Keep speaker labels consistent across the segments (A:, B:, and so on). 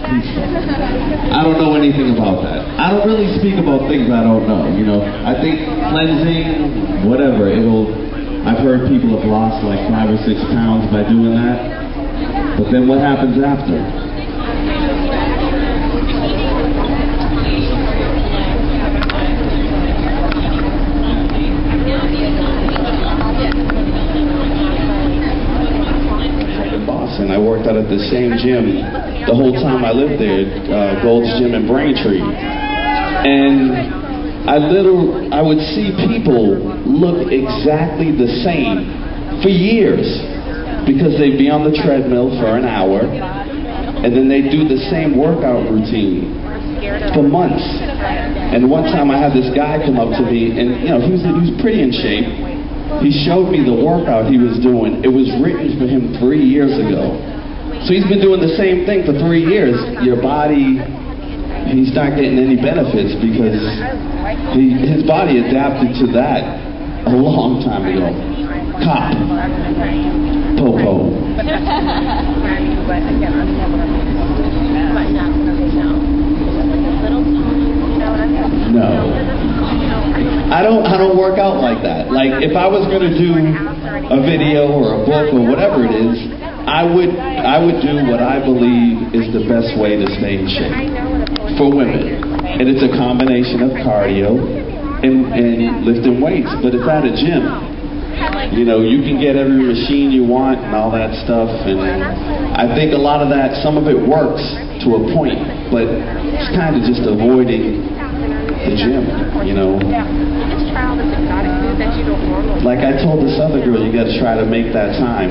A: peaceful. I don't know anything about that. I don't really speak about things I don't know, you know. I think cleansing, whatever, I've heard people have lost like 5 or 6 pounds by doing that. But then what happens after? And I worked out at the same gym the whole time I lived there, Gold's Gym in Braintree. And I would see people look exactly the same for years because they'd be on the treadmill for an hour and then they'd do the same workout routine for months. And one time I had this guy come up to me and, you know, he was pretty in shape. He showed me the workout he was doing. It was written for him 3 years ago. So he's been doing the same thing for 3 years. Your body, he's not getting any benefits because his body adapted to that a long time ago. Cop. Popo. No. I don't work out like that. Like if I was going to do a video or a book or whatever it is, I would do what I believe is the best way to stay in shape for women. And it's a combination of cardio and lifting weights, but it's at a gym. You know, you can get every machine you want and all that stuff, and I think a lot of that, some of it works to a point, but it's kind of just avoiding the gym, you know. Like I told this other girl, you got to try to make that time,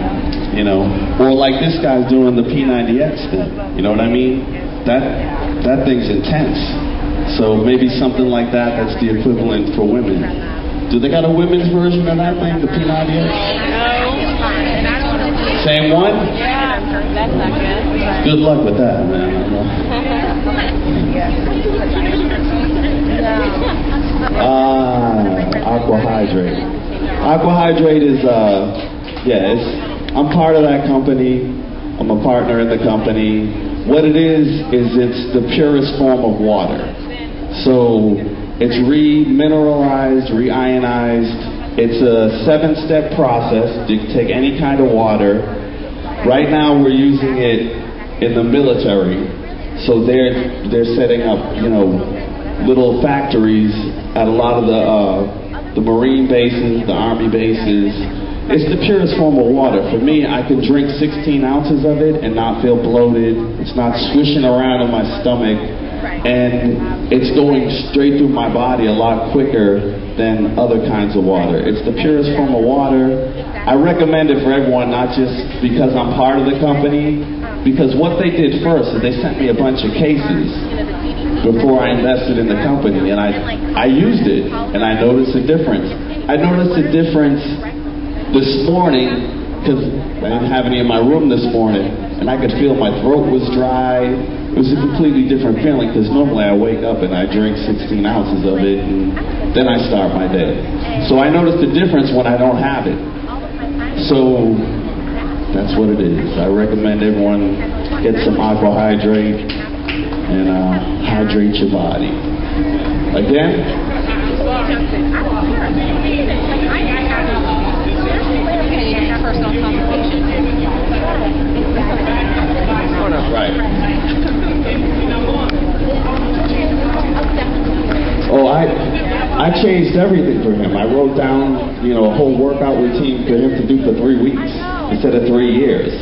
A: you know. Or like this guy's doing the P90X thing, you know what I mean? That thing's intense. So maybe something like that's the equivalent for women. Do they got a women's version of that thing, the P90X?
B: No.
A: Same one?
B: Yeah, that's not good.
A: Good luck with that, man. Aqua Hydrate. Aqua Hydrate is, I'm part of that company. I'm a partner in the company. What it is it's the purest form of water. So it's re-mineralized, re-ionized. It's a 7-step process. You can take any kind of water. Right now we're using it in the military. So they're setting up, you know, little factories at a lot of the Marine bases, the Army bases. It's the purest form of water. For me, I can drink 16 ounces of it and not feel bloated. It's not swishing around in my stomach. And it's going straight through my body a lot quicker than other kinds of water. It's the purest form of water. I recommend it for everyone, not just because I'm part of the company, because what they did first is they sent me a bunch of cases before I invested in the company, and I used it, and I noticed a difference. I noticed a difference this morning, because I didn't have any in my room this morning, and I could feel my throat was dry. It was a completely different feeling, because normally I wake up and I drink 16 ounces of it, and then I start my day. So I noticed a difference when I don't have it. So that's what it is. I recommend everyone get some Aqua Hydrate and hydrate your body. Again? Right. Oh, I changed everything for him. I wrote down, you know, a whole workout routine for him to do for 3 weeks instead of 3 years.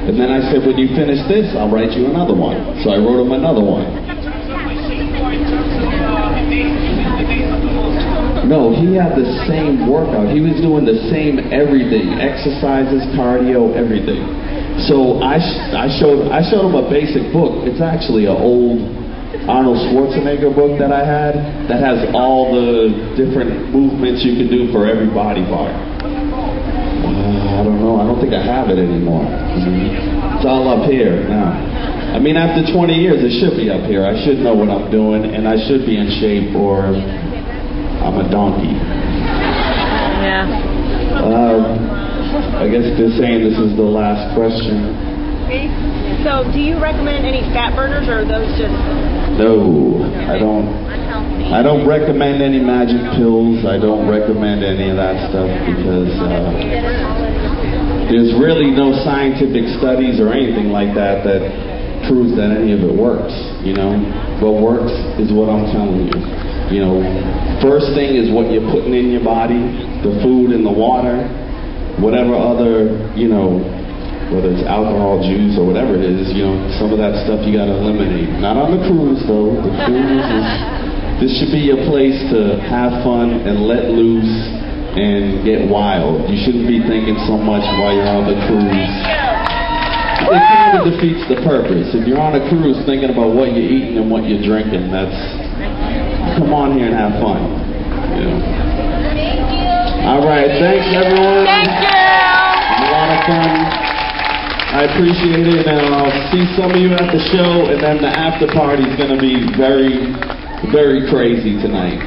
A: And then I said, when you finish this, I'll write you another one. So I wrote him another one. No, he had the same workout. He was doing the same everything. Exercises, cardio, everything. So I showed him a basic book. It's actually an old Arnold Schwarzenegger book that I had that has all the different movements you can do for every body part. I don't know. I don't think I have it anymore. It's all up here now. I mean, after 20 years, it should be up here. I should know what I'm doing, and I should be in shape, or I'm a donkey.
B: Yeah.
A: I guess they're saying this is the last question.
B: So, do you recommend any fat burners, or are those just...
A: No, I don't recommend any magic pills. I don't recommend any of that stuff because there's really no scientific studies or anything like that that proves that any of it works, you know. What works is what I'm telling you. You know, first thing is what you're putting in your body, the food and the water, whatever other, you know, whether it's alcohol, juice, or whatever it is, you know, some of that stuff you got to eliminate. Not on the cruise, though. The cruise is, this should be your place to have fun and let loose and get wild. You shouldn't be thinking so much while you're on the cruise. It kind of defeats the purpose. If you're on a cruise thinking about what you're eating and what you're drinking, that's, come on here and have fun. You know. All right, thanks everyone.
B: Thank you.
A: A lot of fun. I appreciate it, and I'll see some of you at the show, and then the after party is going to be very, very crazy tonight.